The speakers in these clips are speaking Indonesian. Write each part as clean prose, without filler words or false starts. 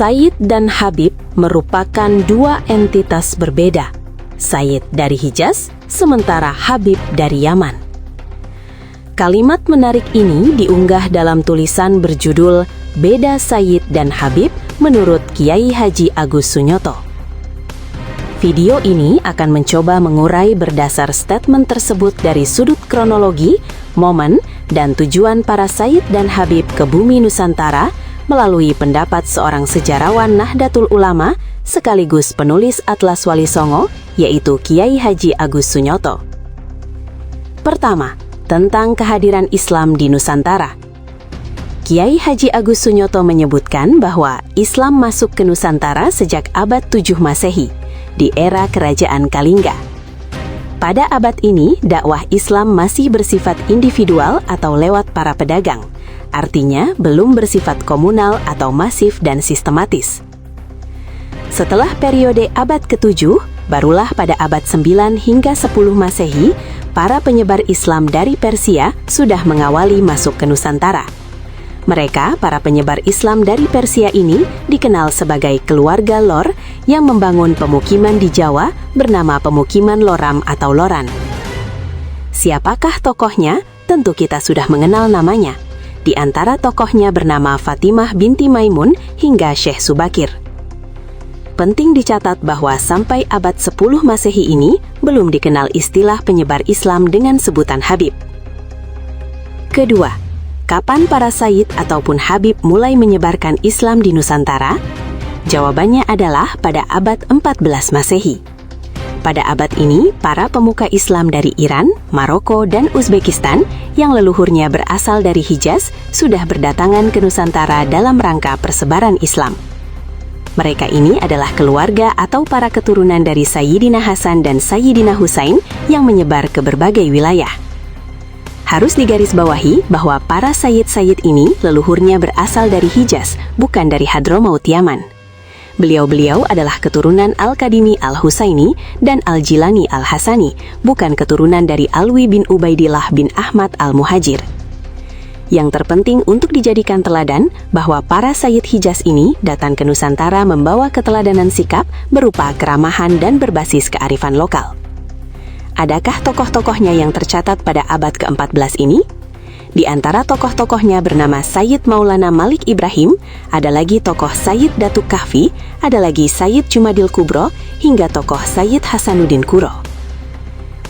Sayyid dan Habib merupakan dua entitas berbeda. Sayyid dari Hijaz, sementara Habib dari Yaman. Kalimat menarik ini diunggah dalam tulisan berjudul Beda Sayyid dan Habib menurut Kiai Haji Agus Sunyoto. Video ini akan mencoba mengurai berdasar statement tersebut dari sudut kronologi, momen, dan tujuan para Sayyid dan Habib ke bumi Nusantara melalui pendapat seorang sejarawan Nahdlatul Ulama sekaligus penulis Atlas Wali Songo, yaitu Kiai Haji Agus Sunyoto. Pertama, tentang kehadiran Islam di Nusantara. Kiai Haji Agus Sunyoto menyebutkan bahwa Islam masuk ke Nusantara sejak abad 7 Masehi, di era Kerajaan Kalingga. Pada abad ini, dakwah Islam masih bersifat individual atau lewat para pedagang, artinya belum bersifat komunal atau masif dan sistematis. Setelah periode abad ke-7, barulah pada abad 9 hingga 10 Masehi, para penyebar Islam dari Persia sudah mengawali masuk ke Nusantara. Mereka, para penyebar Islam dari Persia ini, dikenal sebagai keluarga Lor yang membangun pemukiman di Jawa bernama Pemukiman Loram atau Loran. Siapakah tokohnya? Tentu kita sudah mengenal namanya. Di antara tokohnya bernama Fatimah binti Maimun hingga Syekh Subakir. Penting dicatat bahwa sampai abad 10 Masehi ini belum dikenal istilah penyebar Islam dengan sebutan Habib. Kedua, kapan para Sayyid ataupun Habib mulai menyebarkan Islam di Nusantara? Jawabannya adalah pada abad 14 Masehi. Pada abad ini, para pemuka Islam dari Iran, Maroko, dan Uzbekistan yang leluhurnya berasal dari Hijaz sudah berdatangan ke Nusantara dalam rangka persebaran Islam. Mereka ini adalah keluarga atau para keturunan dari Sayyidina Hasan dan Sayyidina Husain yang menyebar ke berbagai wilayah. Harus digarisbawahi bahwa para Sayyid-Sayyid ini leluhurnya berasal dari Hijaz, bukan dari Hadramaut Yaman. Beliau-beliau adalah keturunan Al-Kadimi Al-Husaini dan Al-Jilani Al-Hasani, bukan keturunan dari Alwi bin Ubaidillah bin Ahmad Al-Muhajir. Yang terpenting untuk dijadikan teladan bahwa para Sayyid Hijaz ini datang ke Nusantara membawa keteladanan sikap berupa keramahan dan berbasis kearifan lokal. Adakah tokoh-tokohnya yang tercatat pada abad ke-14 ini? Di antara tokoh-tokohnya bernama Sayyid Maulana Malik Ibrahim, ada lagi tokoh Sayyid Datuk Kahfi, ada lagi Sayyid Jumadil Kubro, hingga tokoh Sayyid Hasanuddin Kuro.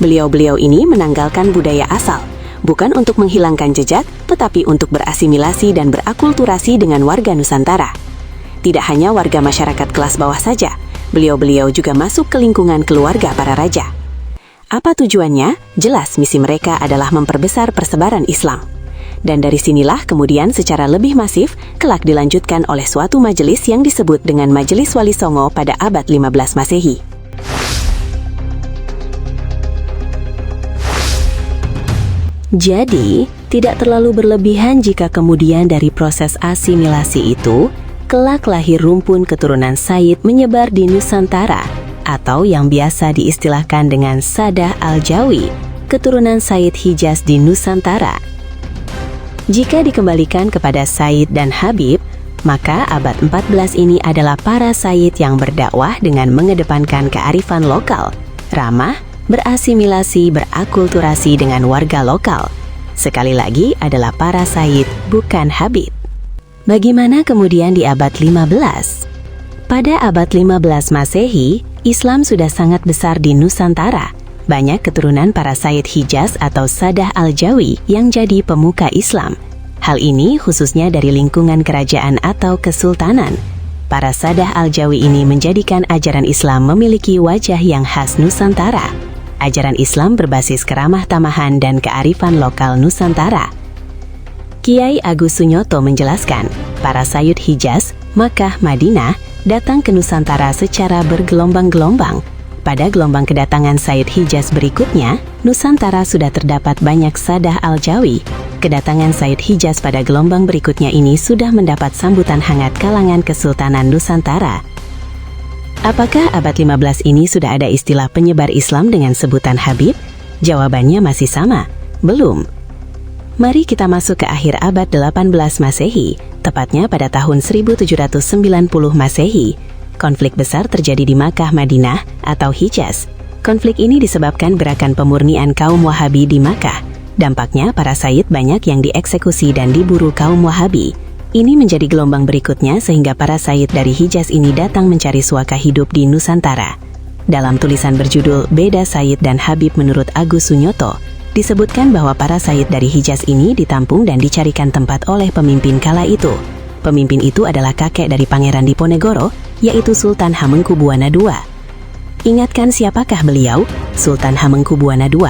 Beliau-beliau ini menanggalkan budaya asal, bukan untuk menghilangkan jejak, tetapi untuk berasimilasi dan berakulturasi dengan warga Nusantara. Tidak hanya warga masyarakat kelas bawah saja, beliau-beliau juga masuk ke lingkungan keluarga para raja. Apa tujuannya? Jelas misi mereka adalah memperbesar persebaran Islam. Dan dari sinilah kemudian secara lebih masif kelak dilanjutkan oleh suatu majelis yang disebut dengan Majelis Wali Songo pada abad 15 Masehi. Jadi, tidak terlalu berlebihan jika kemudian dari proses asimilasi itu, kelak lahir rumpun keturunan Sayyid menyebar di Nusantara, atau yang biasa diistilahkan dengan Sadah Al-Jawi, keturunan Sayyid Hijaz di Nusantara. Jika dikembalikan kepada Sayyid dan Habib, maka abad 14 ini adalah para Sayyid yang berdakwah dengan mengedepankan kearifan lokal, ramah, berasimilasi, berakulturasi dengan warga lokal. Sekali lagi adalah para Sayyid, bukan Habib. Bagaimana kemudian di abad 15? Pada abad 15 Masehi, Islam sudah sangat besar di Nusantara. Banyak keturunan para Sayyid Hijaz atau Sadah Al-Jawi yang jadi pemuka Islam. Hal ini khususnya dari lingkungan kerajaan atau kesultanan. Para Sadah Al-Jawi ini menjadikan ajaran Islam memiliki wajah yang khas Nusantara. Ajaran Islam berbasis keramah tamahan dan kearifan lokal Nusantara. Kiai Agus Sunyoto menjelaskan, para Sayyid Hijaz, Makkah, Madinah, datang ke Nusantara secara bergelombang-gelombang. Pada gelombang kedatangan Sayyid Hijaz berikutnya, Nusantara sudah terdapat banyak Sadah Al-Jawi. Kedatangan Sayyid Hijaz pada gelombang berikutnya ini sudah mendapat sambutan hangat kalangan Kesultanan Nusantara. Apakah abad 15 ini sudah ada istilah penyebar Islam dengan sebutan Habib? Jawabannya masih sama, belum. Mari kita masuk ke akhir abad 18 Masehi, tepatnya pada tahun 1790 Masehi, konflik besar terjadi di Makkah Madinah atau Hijaz. Konflik ini disebabkan gerakan pemurnian kaum Wahabi di Makkah. Dampaknya para sayyid banyak yang dieksekusi dan diburu kaum Wahabi. Ini menjadi gelombang berikutnya sehingga para sayyid dari Hijaz ini datang mencari suaka hidup di Nusantara. Dalam tulisan berjudul Beda Sayyid dan Habib menurut Agus Sunyoto, disebutkan bahwa para sayyid dari Hijaz ini ditampung dan dicarikan tempat oleh pemimpin kala itu. Pemimpin itu adalah kakek dari Pangeran Diponegoro, yaitu Sultan Hamengkubuwana II. Ingatkan siapakah beliau? Sultan Hamengkubuwana II.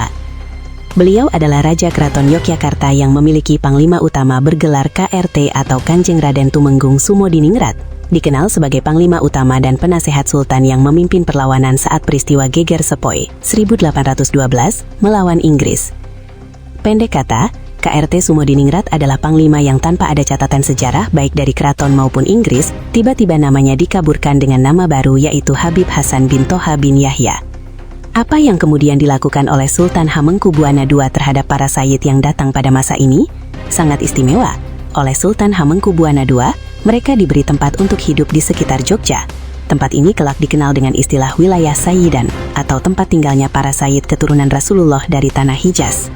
Beliau adalah Raja Keraton Yogyakarta yang memiliki panglima utama bergelar KRT atau Kanjeng Raden Tumenggung Sumodiningrat, dikenal sebagai panglima utama dan penasehat sultan yang memimpin perlawanan saat peristiwa Geger Sepoi 1812 melawan Inggris. Pendek kata, KRT Sumodiningrat adalah panglima yang tanpa ada catatan sejarah baik dari keraton maupun Inggris, tiba-tiba namanya dikaburkan dengan nama baru yaitu Habib Hasan bin Toha bin Yahya. Apa yang kemudian dilakukan oleh Sultan Hamengkubuwana II terhadap para sayyid yang datang pada masa ini? Sangat istimewa. Oleh Sultan Hamengkubuwana II, mereka diberi tempat untuk hidup di sekitar Jogja. Tempat ini kelak dikenal dengan istilah wilayah Sayyidan, atau tempat tinggalnya para sayyid keturunan Rasulullah dari tanah Hijaz.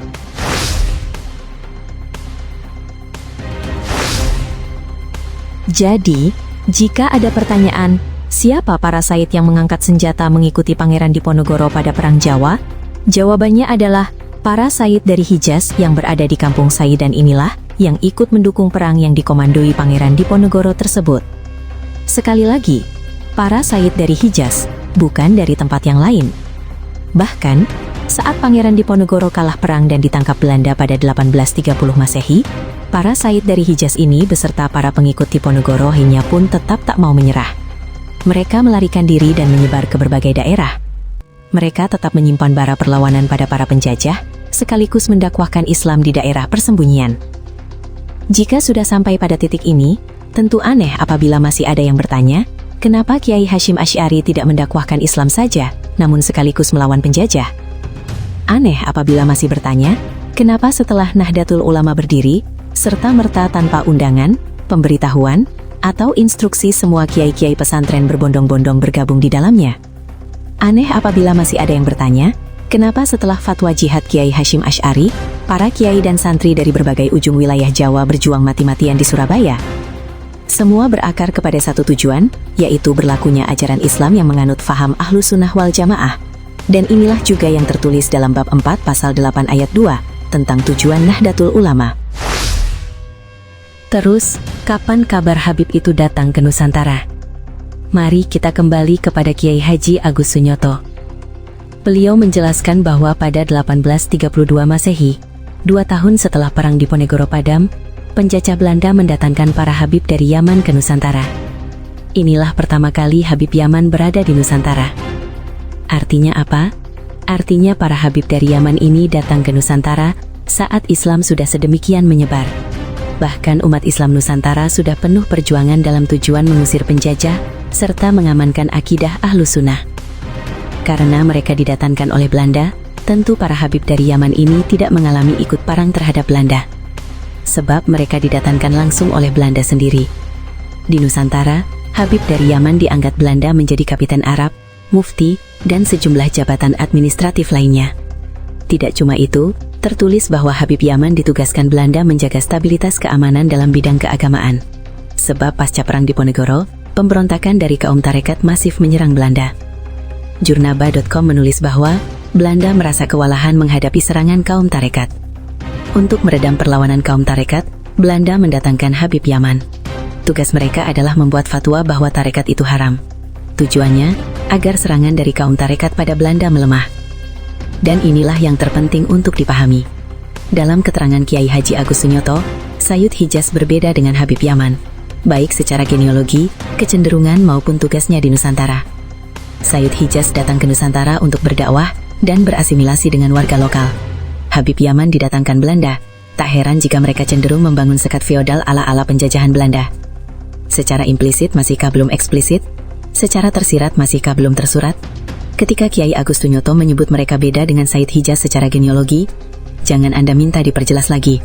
Jadi, jika ada pertanyaan, siapa para sayyid yang mengangkat senjata mengikuti Pangeran Diponegoro pada Perang Jawa? Jawabannya adalah para sayyid dari Hijaz yang berada di kampung Sayyidan inilah yang ikut mendukung perang yang dikomandoi Pangeran Diponegoro tersebut. Sekali lagi, para sayyid dari Hijaz, bukan dari tempat yang lain. Bahkan, saat Pangeran Diponegoro kalah perang dan ditangkap Belanda pada 1830 Masehi, para sayyid dari Hijaz ini beserta para pengikut Diponegoro akhirnya pun tetap tak mau menyerah. Mereka melarikan diri dan menyebar ke berbagai daerah. Mereka tetap menyimpan bara perlawanan pada para penjajah, sekaligus mendakwahkan Islam di daerah persembunyian. Jika sudah sampai pada titik ini, tentu aneh apabila masih ada yang bertanya, kenapa Kiai Hasyim Asy'ari tidak mendakwahkan Islam saja, namun sekaligus melawan penjajah? Aneh apabila masih bertanya, kenapa setelah Nahdlatul Ulama berdiri, serta-merta tanpa undangan, pemberitahuan, atau instruksi semua kiai-kiai pesantren berbondong-bondong bergabung di dalamnya? Aneh apabila masih ada yang bertanya, kenapa setelah fatwa jihad Kiai Hasyim Asy'ari, para kiai dan santri dari berbagai ujung wilayah Jawa berjuang mati-matian di Surabaya? Semua berakar kepada satu tujuan, yaitu berlakunya ajaran Islam yang menganut faham Ahlus Sunnah wal Jamaah. Dan inilah juga yang tertulis dalam bab 4 pasal 8 ayat 2, tentang tujuan Nahdlatul Ulama. Terus, kapan kabar Habib itu datang ke Nusantara? Mari kita kembali kepada Kiai Haji Agus Sunyoto. Beliau menjelaskan bahwa pada 1832 Masehi, 2 tahun setelah Perang Diponegoro padam, penjajah Belanda mendatangkan para Habib dari Yaman ke Nusantara. Inilah pertama kali Habib Yaman berada di Nusantara. Artinya apa? Artinya para Habib dari Yaman ini datang ke Nusantara saat Islam sudah sedemikian menyebar. Bahkan umat Islam Nusantara sudah penuh perjuangan dalam tujuan mengusir penjajah serta mengamankan akidah Ahlus Sunnah. Karena mereka didatangkan oleh Belanda, tentu para Habib dari Yaman ini tidak mengalami ikut perang terhadap Belanda. Sebab mereka didatangkan langsung oleh Belanda sendiri. Di Nusantara, Habib dari Yaman diangkat Belanda menjadi Kapiten Arab, Mufti, dan sejumlah jabatan administratif lainnya. Tidak cuma itu, tertulis bahwa Habib Yaman ditugaskan Belanda menjaga stabilitas keamanan dalam bidang keagamaan. Sebab pasca Perang Diponegoro, pemberontakan dari kaum tarekat masif menyerang Belanda. Jurnaba.com menulis bahwa Belanda merasa kewalahan menghadapi serangan kaum tarekat. Untuk meredam perlawanan kaum tarekat, Belanda mendatangkan Habib Yaman. Tugas mereka adalah membuat fatwa bahwa tarekat itu haram. Tujuannya, agar serangan dari kaum tarekat pada Belanda melemah. Dan inilah yang terpenting untuk dipahami. Dalam keterangan Kiai Haji Agus Sunyoto, Sayyid Hijaz berbeda dengan Habib Yaman, baik secara genealogi, kecenderungan maupun tugasnya di Nusantara. Sayyid Hijaz datang ke Nusantara untuk berdakwah dan berasimilasi dengan warga lokal. Habib Yaman didatangkan Belanda. Tak heran jika mereka cenderung membangun sekat feodal ala-ala penjajahan Belanda. Secara implisit masihkah belum eksplisit? Secara tersirat masihkah belum tersurat? Ketika Kiai Agus Sunyoto menyebut mereka beda dengan Sayyid Hijaz secara genealogi, jangan Anda minta diperjelas lagi.